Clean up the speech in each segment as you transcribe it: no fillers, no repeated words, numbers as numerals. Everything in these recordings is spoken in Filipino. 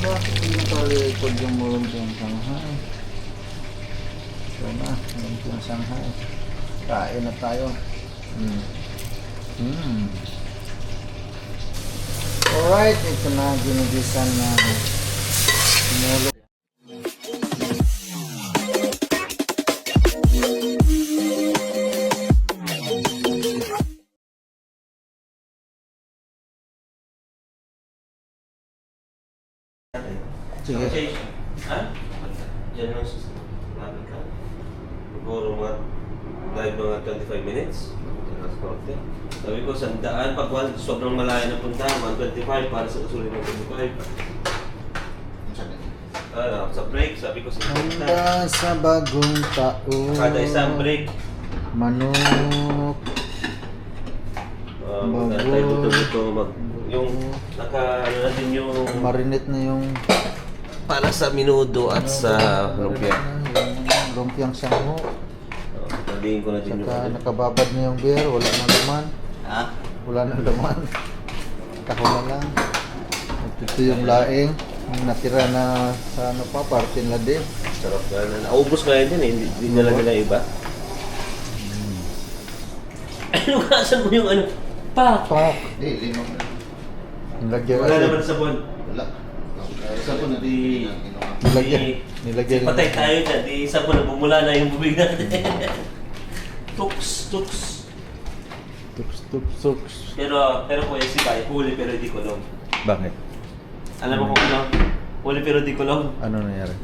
Bakit hindi talikod yung lumpiang Shanghai? Ito na, lumpiang Shanghai. Kain na tayo. Alright, ito na ginigisan na sinulo. Sige. Okay. Ha? Yan lang sa namin ka. Siguro mga live mga 25 minutes. Sabi ko, sandaan. Pag sobrang malayo na punta, 125 para sa kasulin ng 25. Sa break, sabi ko, Handa sa bagong taon. kada isang break. Manok. Tayo buto-buto yung ano natin yung Marinate na yung para sa minudo at sa lumpia. Yung lumpiang Shanghai. Sabihin ko na din yung Saka nakababad na yung beer, wala na laman. Ha? Wala na laman. Kahon na lang. Ito yung laing. Yung natira na sa ano pa, partin na din. Sarap na. Naubos nga yun eh. Hindi nila nila iba. Lukasan mo yung ano? Pak! Hindi, limang. Nilagyan Wala kasi. naman sabon. Wala. Sabon na di... Nilagyan. Patay tayo dyan. Di sabon na bumula na yung bubig natin. Tuks. Tuks. Pero kuya si Bay, huli pero di kulong. Bakit? Alam mo kung ano? Huli pero di kulong. Ano nangyari?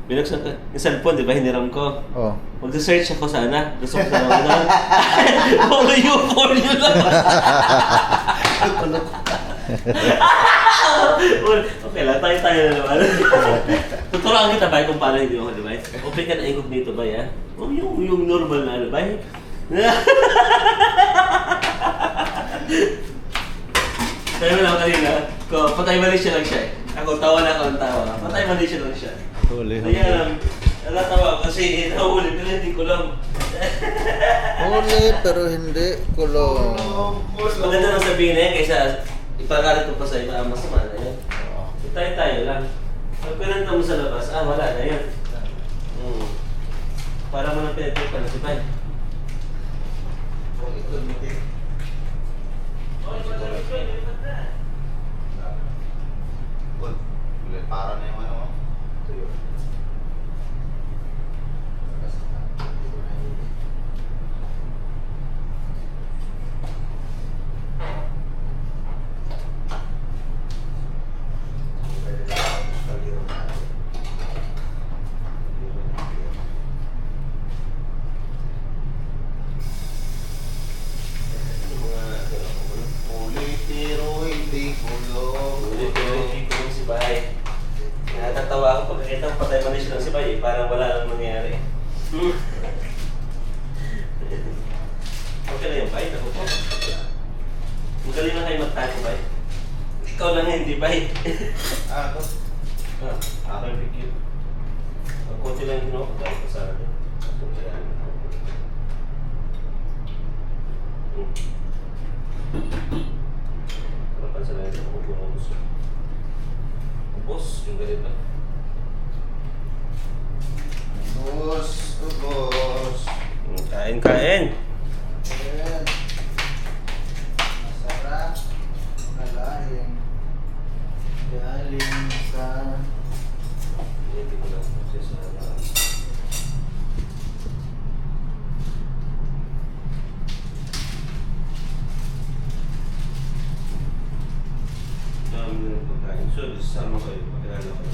Binuksan ko. Yung cellphone, di ba? Hiniram ko. Oh. Mag-search ako sana. Gusto ko sana ako na. For you lang. Okay lang, tayo na naman. Tuturuan kita ba kung paano hindi ako, di ba? Open ka na incognito ba yan? O yung normal na ano ba? Kaya mo lang kanina, patay Malaysia lang siya eh. Ako, tawa na ako ng tawa. Patay Malaysia lang siya. Huli. Kaya, nalatawa kasi nahuli, pero hindi ko lang. Huli, pero hindi kulong. Maganda nang sabihin eh, kaysa ipagalit mo pa sa iba, masama na yun. Tayo lang. Pag pinanta mo sa labas, wala na yun. Para mo nang pinatay pa na si Bay. Para na yung ano mo. Uli pero hindi kulong. Ulit pero hindi ko lang si Bay. Natatawa ako pag nakita ko patay Malaysia lang si Bay eh. Parang wala lang nangyari. Okay na yung Bay, ako po. Magaling na kayo magtago, Bay. Ikaw lang hindi, Bay. Ito? Perfect yun. Ang konti lang yun ako, dahil ko sana din. Napansin lang yun, kung ubos. Ubos, yung ganito. Ubos. Kain! Ayan. Masarap. Nalaing. Galing sa... Hindi ko lang kasi sa... Dami na ng pagkain. So, sama kayo, pakilala ko.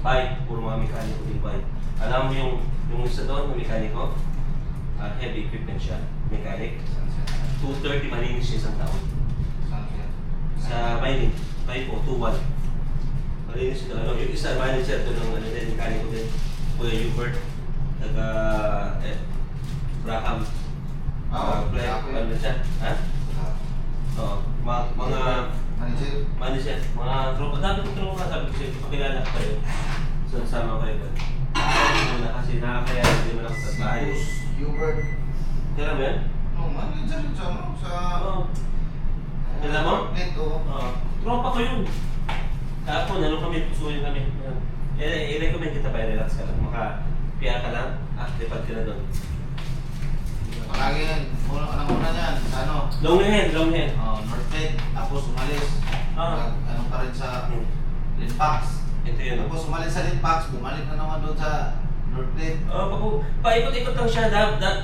Bike, puro mga mekaniko din bike. Alam mo yung isa doon, na mekaniko? Heavy equipment siya, mechanic. 230 malinis siya isang taon. Sa mining, 5.21. Malinis siya ano, yung isa manager doon ng ano din, mekaniko din. Kuya Hubert, taga Braham. Ano siya? Ha? Oo, mga manager, mga tropa. Dami kong tropa, sabi ko siya, pakilala ko kayo. So, sama kayo doon. Kasi nakakaya, hindi mo lang tatlahay. Hubert. Kailan ba yan? Manager sa ano? Sa... Oo. Kailan mo? Ito. Oo. Tropa ko yun. Kahapon, ano kami, pusuin kami. I-recommend kita pa, relax ka lang. Maka-piya ka lang, lipad ka na doon. Palagi yan. Una yan. Ano? Long hand, long hand. North Head. Tapos umalis. Ano pa rin sa Linpax. Ito yun. Tapos umalis sa Linpax. Bumalik na naman doon sa North Head. Paikot-ikot lang siya.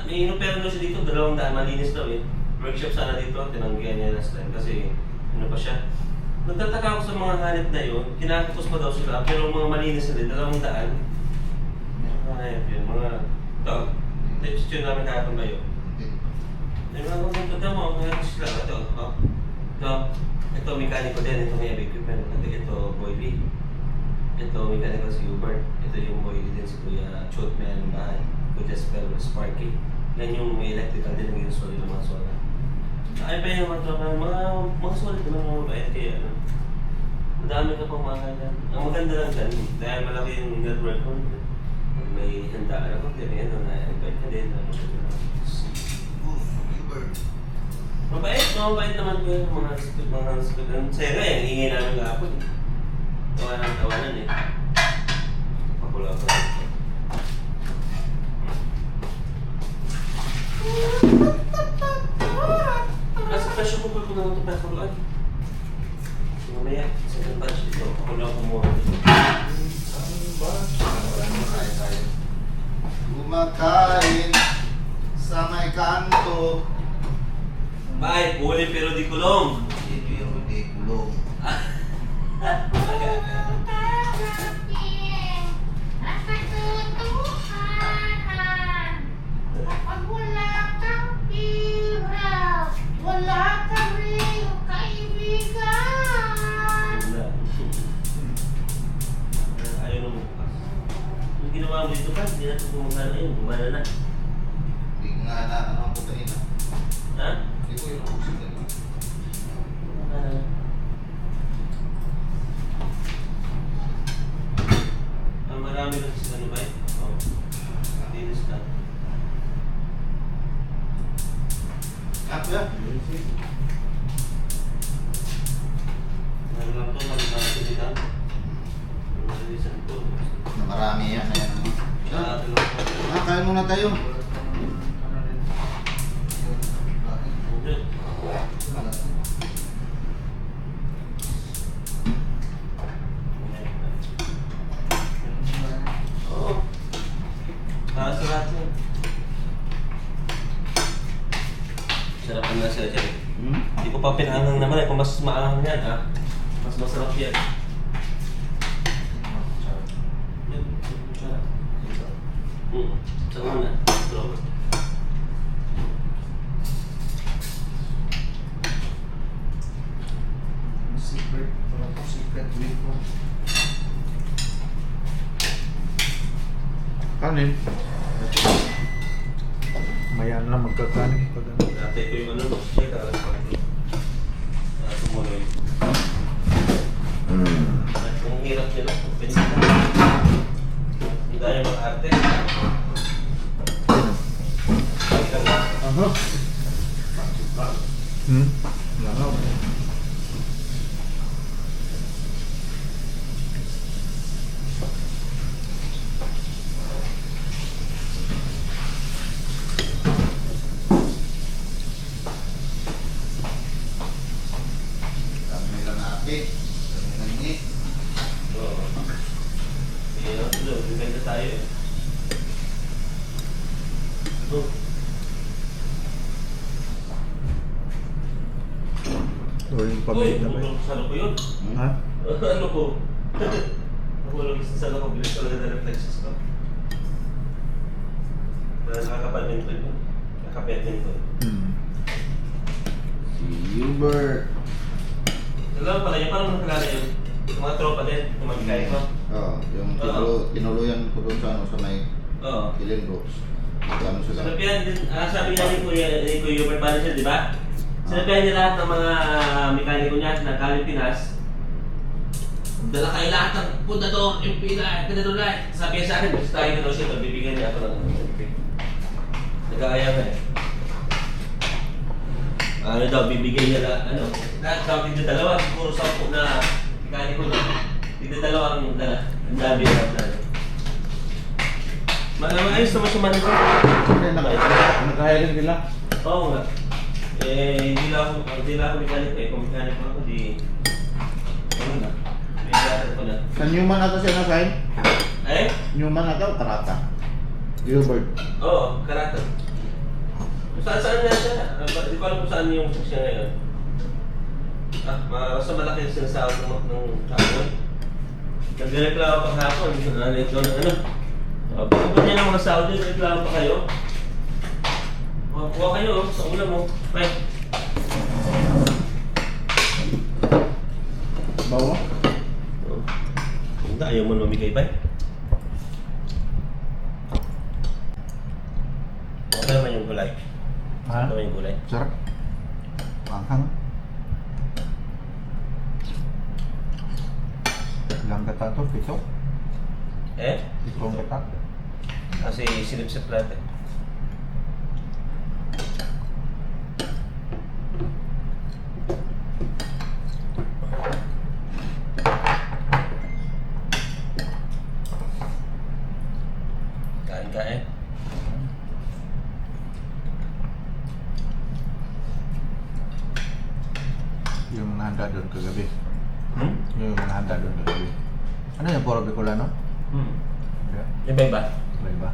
May inopera daw siya dito, 200, malinis daw eh. Workshop sana dito, tinanggihan niya last time kasi ano pa siya. Nagtataka ako sa mga hanip na yun, kinakapos pa daw sila, pero mga malinis na din, 200. Mga hanip yun, mga ito. Ito yung namin kahapon ba yun? Yung mga maganda mo, mayroon sila. Ito mekaniko din, ito may equipment. Ito boilie. Ito mekaniko si Hubert. Ito yung boilie din si Kuya Chot, may anong bahay. Kuya Jesper Sparky. Yan yung may electrical din ng solid ng mga solar. Ay pa yung mga solid naman mga mabait kaya ano. Madami ka pang mga ganyan. Ang maganda lang dyan, dahil malaki yung network ko. May handaan ako, kaya ano na, invite ka din. Mabait naman ko yung mga hospital. Ang saya yan, hingin namin kahapon. Tawanan eh. Pakula ko. Nasa presyo ko po naman ito pakuluan. Mamaya, sa batch ito, pakula ko mo. Kumakain sa may kanto. Bye, huli pero di kulong. Pero di kulong. Wala kami kaibigan. Ayaw na bukas. Yung ginawa mo dito pa, hindi natin gumagana yun. Gumana na. Hindi nga na ano ang pagkain na. Ha? Hindi ko yung kusip na ito. Gumana na. Marami lang sila ano ba eh? Oo. Dinis na. Ako yan. Ano lang to, maliban ko dito. Malisan ko. Marami yan. Ayan. Lahat lang ko. Kain muna tayo. Oo. Sarap yun. Sarap ang nasa dyan. Hindi ko pa pinahangang naman eh. Kung mas maangang yan ah. Mas masarap yan. Yan. Sarap. Sa una. Bro. Secret. Wala po secret weapon. Kanin. Mayan lang magkakanin pag ano. Dati ko yung ano, check out sa pati. Tumuloy. Ang hirap nila, pinsin na. Hindi tayo mag-arte. Aha. Langaw. Kami lang natin. Kami lang ni. Oo. Sige, no? Depende tayo eh. Go. O yung Uy, pabili na ba yun? ano ko yun? Ha? Ano ko? Nahulog isa sa ako, bilis talaga na reflexes ko. Dahil nakakapad-mental yun. Nakapet-mental. Si Hubert. Alam pala yun, parang nakilala yun. Yung mga tropa din, yung magkaya ko. Oo, yung tinuluyan ko doon sa ano, sa may Oo. Killing Roots. Ano sila? Sinabihan din, sabi nga ni Kuya Hubert Manager, di ba? Sinabihan niya lahat ng mga mekaniko niya na galing Pinas. Dala kayo lahat ng pundador, yung pinador lahat. Sabi niya sa akin, gusto tayo na daw siya, bibigyan niya ako ng nag-aaya ka eh. Ano daw, bibigyan niya na, ano, lahat counting na dalawa, siguro 10 na mekaniko na. Tigdadalawa kami dala. Ang dami na plano. Maayos naman si manager. Hindi, nag-hiring nila. Oo nga. Hindi lang ako mechanic eh. Kung mechanic ako, di... Ano na? May gatan ko na. Sa Newman ata siya na-sign? Eh? Newman ata o Tarata? Gilbert. Oo, karatan. Kung saan nga siya. Di ko alam kung saan yung siya ngayon. Basta malaki yung sinasahod ng channel. Nagreklamo pa kahapon. Ano? Pagkabot niya ng mga sahod yun, reklamo pa kayo. Kuha kayo sa ulam mo. Bye. Bawa? Hindi, ayaw mo mamigay ba? Okay naman yung gulay. Ha? Okay naman yung gulay. Sarap. Anghang. Ilang gata to? Pito? Eh? Pitong gata? Kasi silip-sip lahat eh. Kain-kain. Yung nahanda doon kagabi. Hmm? Yung nahanda doon kagabi. Ano yung puro Bicolano? Hindi. Iba-iba? Iba-iba.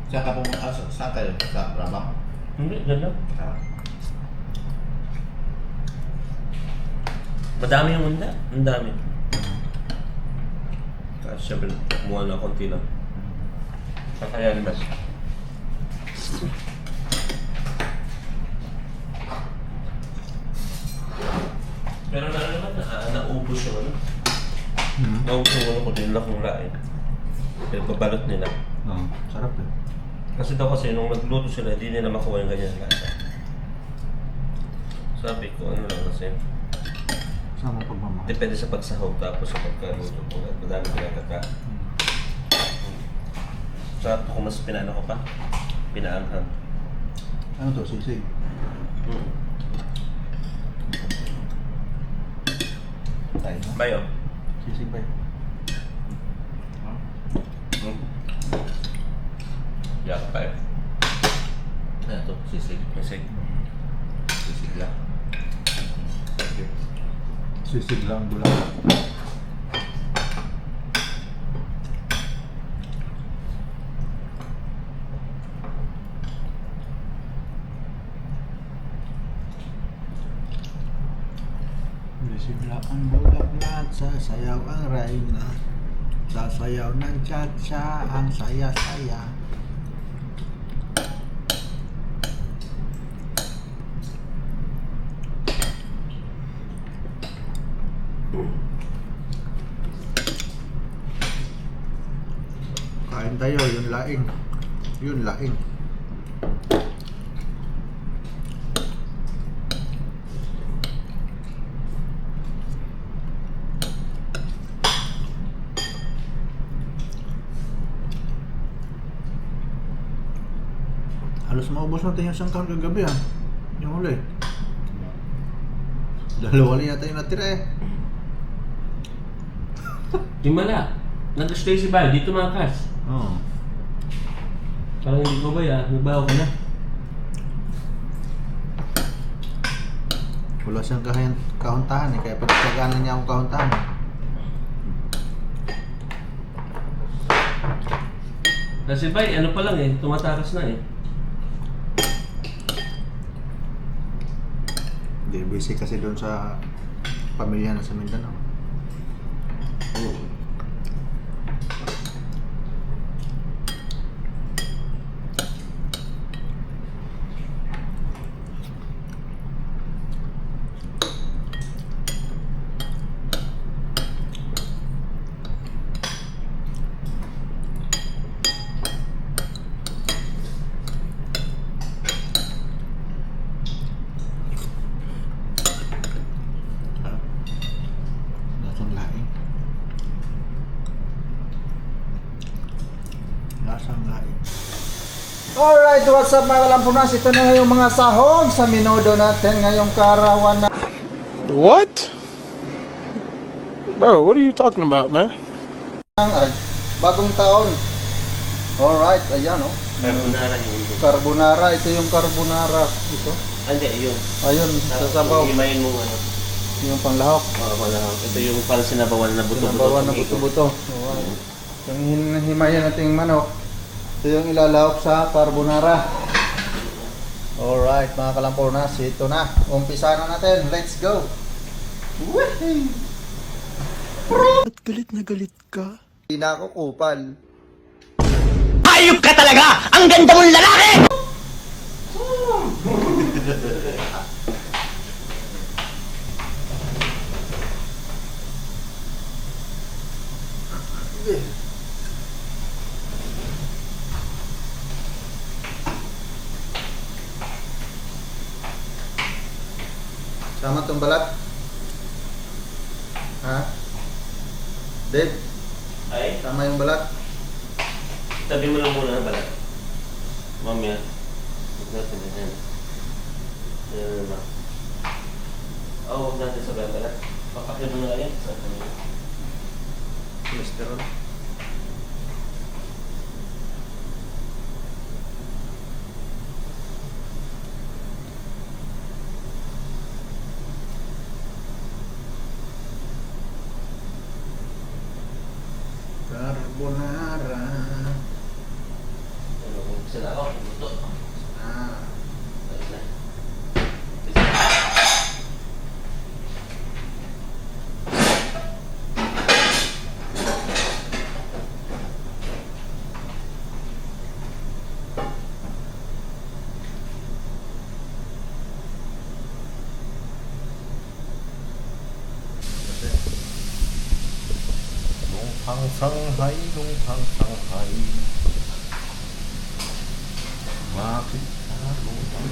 Saan ka pumunta? Saan kayo? Sa Brabang? Hindi, dyan lang. Madami yung unda. Ang dami. Kasi syempre, kumuha na konti lang. Kakayanin ba? Pero naman, naubos yung ano. Naubos yung ano ko din lang kung lain. Pero pabalot nila. Oo. Sarap eh. Kasi daw kasi nung nagluto sila, hindi nila makuha yung ganyan lasa. Sabi ko, ano lang kasi, Sama pagmamahal. depende sa pagsahog tapos sa pagkaluto kung madami pinagkaka. Sarap ko mas pinano ko pa. Pinaanghang. Ano to? Sisig? Tayo na. Bayo. Sisig ba yun? Yak pa eh. Ano to? Sisig. Kasi, Sisig lang. Okay. Sisig lang, bulang. Bisigla ang bulaklak, sasayaw ang rayna. Sasayaw ng cha-cha, ang saya-saya. Kain tayo, yun laing. Yun laing. Halos maubos natin yung isang kahon kagabi ha. Yung huli. Dalawa lang yata yung natira eh. Himala. Nag-stay si Bayo, dito makas. Oo. Parang hindi ko ba ya, nagbaho ka na. Wala siyang kahuntahan eh, kaya pinagpaganan niya akong kahuntahan. Kasi Bay, ano pa lang eh, tumatakas na eh. Hindi, busy kasi doon sa pamilya na sa Mindanao. Lasang laing. Alright, what's up mga kalampunas? Ito na yung mga sahog sa minudo natin ngayong karawan na What? Bro, what are you talking about, man? bagong taon. Alright, ayan oh. Carbonara yung Carbonara, ito yung carbonara. Ito. Hindi, yun. Ayun, sa sabaw. Himayin mo ano. Yung panglahok. Wala. Ito yung parang sinabawan na buto-buto. Sinabawan na buto-buto. Alright. Yung himayan nating manok. Ito yung ilalahok sa carbonara. Alright, mga kalampunas, ito na. Umpisa na natin. Let's go. Woohoo! At galit na galit ka? Hindi na ako kupal. Hayop ka talaga! Ang ganda mong lalaki! Sama tong balat. Ha? Dave, Ay, tama yung balat. tabi mo lang muna ang balat. Mamaya. Huwag natin yan. Yan na. Huwag natin sa balat. Papakyan mo na yan. Sa kanila. Cholesterol. Carbonara. Ano kung sila ako? Buto. Ah. Ayos na. Lumpang Shanghai, lumpang Shanghai. Bakit ka lumpang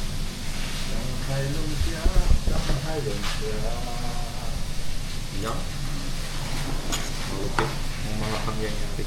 Shanghai lumpia, Shanghai lumpia. Yan. Okay. Ang mga pangyayari.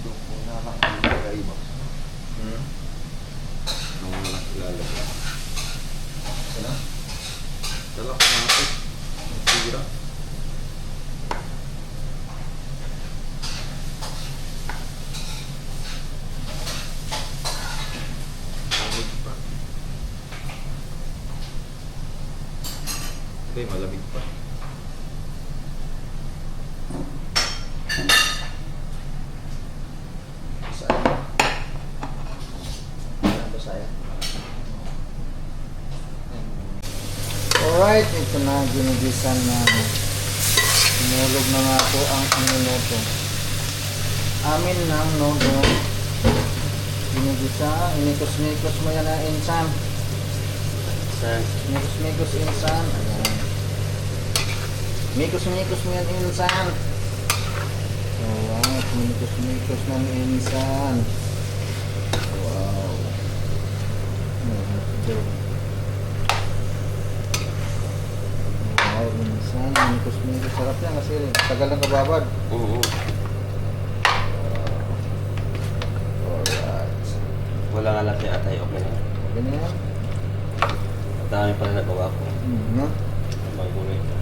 Doon ko na lang ilagay mo. Doon ko lang ilalagay. Sana? Dala ko na ito. Ang tira. Malamig pa. Okay, malamig pa. Alright, ito na ginigisan na sinulog na nga po ang minuto. Amin ng nodo. Ginigisa, inikos-mikos mo yan na insan. Saan? Mikos-mikos insan. Ayan. Mikos-mikos mo yan insan. Alright, minikos-mikos ng insan. Wow. Wow, insan. Minikos-mikos. Sarap yan kasi tagal ng kababad. Oo. Alright. Wala nga lang siya atay. Okay na. Ganyan. Ang dami pa na nagawa ko. No? Ang gulay ko.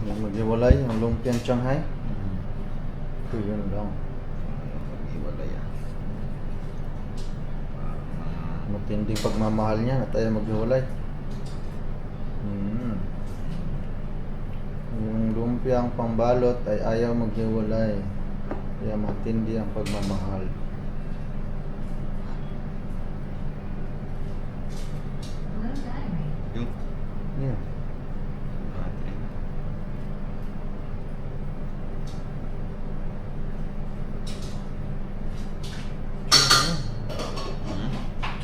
Maghiwalay ang lumpiang Shanghai. Ito yun lang. Maghiwalay yan. Matinding pagmamahal niya na tayo maghiwalay. Yung lumpiang pambalot ay ayaw maghiwalay. Kaya matindi ang pagmamahal. Yung Yeah. battery.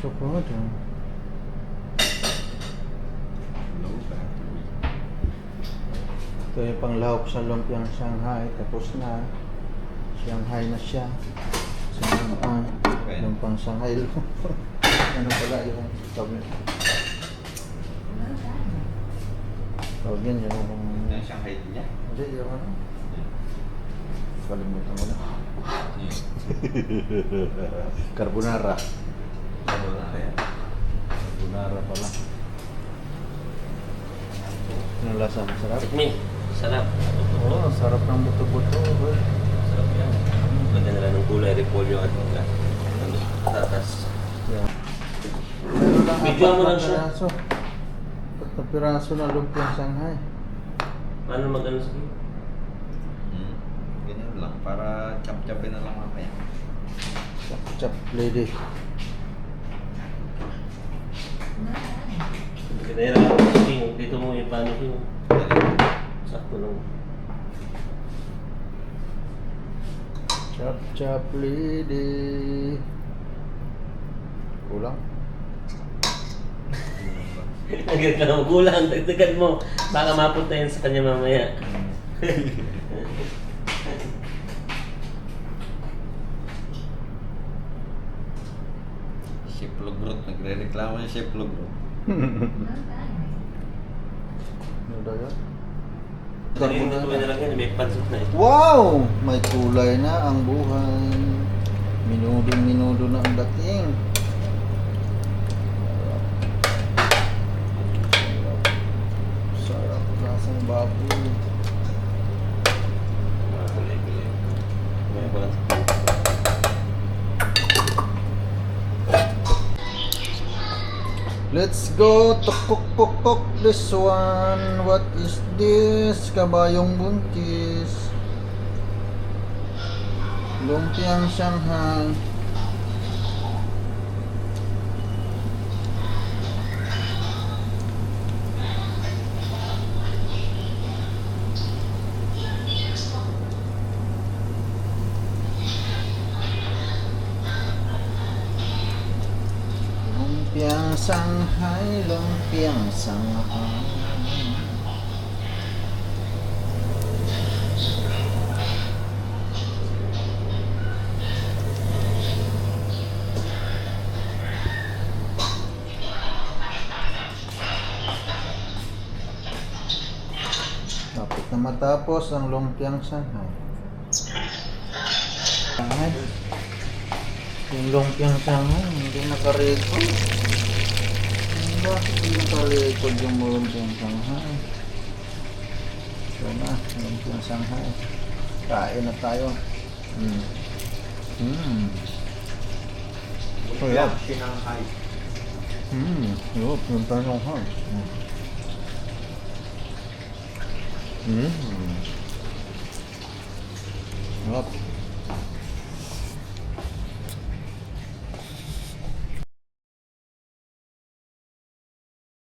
Chocolate. Ito yung panglahok sa lumpiang Shanghai. Tapos na. Shanghai na siya. Okay. Lumpang Shanghai. Ano pala yung tawag nito? Tawag yan yung... Yan siyang height niya. Hindi, yung ano? Kalimutan ko na. Carbonara. Kaya. Carbonara pala. Ano lasa? Masarap? Tikmi. Sarap. Oo, sarap ng buto-buto. Sarap yan. Maganda na ng kulay, repolyo at patatas. Yeah. Meron lang Bigyan mo apat na lang siya. piraso. Apat na piraso na lumpiang Shanghai. Paano magano sa iyo? Ganyan lang. Para chop-chopin na lang mamaya. Chop-chop lady. Pinahirapan ko King. Dito mo yung paano King. Sakto lang. Chop-chop lady. Kulang. Agad ka na kulang. Dagdagan mo. Baka mapunta yan sa kanya mamaya. Chef Logrot. Nagre-reklamo yung Chef Logrot. Ano daw yan? Dali dito na lang yan. May pansot na ito. Wow! May kulay na ang buhay. Minudong-minudo na ang dating. Sarap. Sarap. Lasang baboy. May pansot. Let's go! Tukok-pokok this one. What is this? Kabayong buntis. Lumpiang Shanghai. Lumpiang Shanghai, lumpiang Shanghai. Tapos na matapos ang lumpiang Shanghai. Shanghai. Yung lumpiang Shanghai, hindi naka-record. Bakit hindi naka-record yung lumpiang Shanghai? Ito na, lumpiang Shanghai. Kain na tayo. Sarap. Shanghai. Yup, lumpiang Shanghai.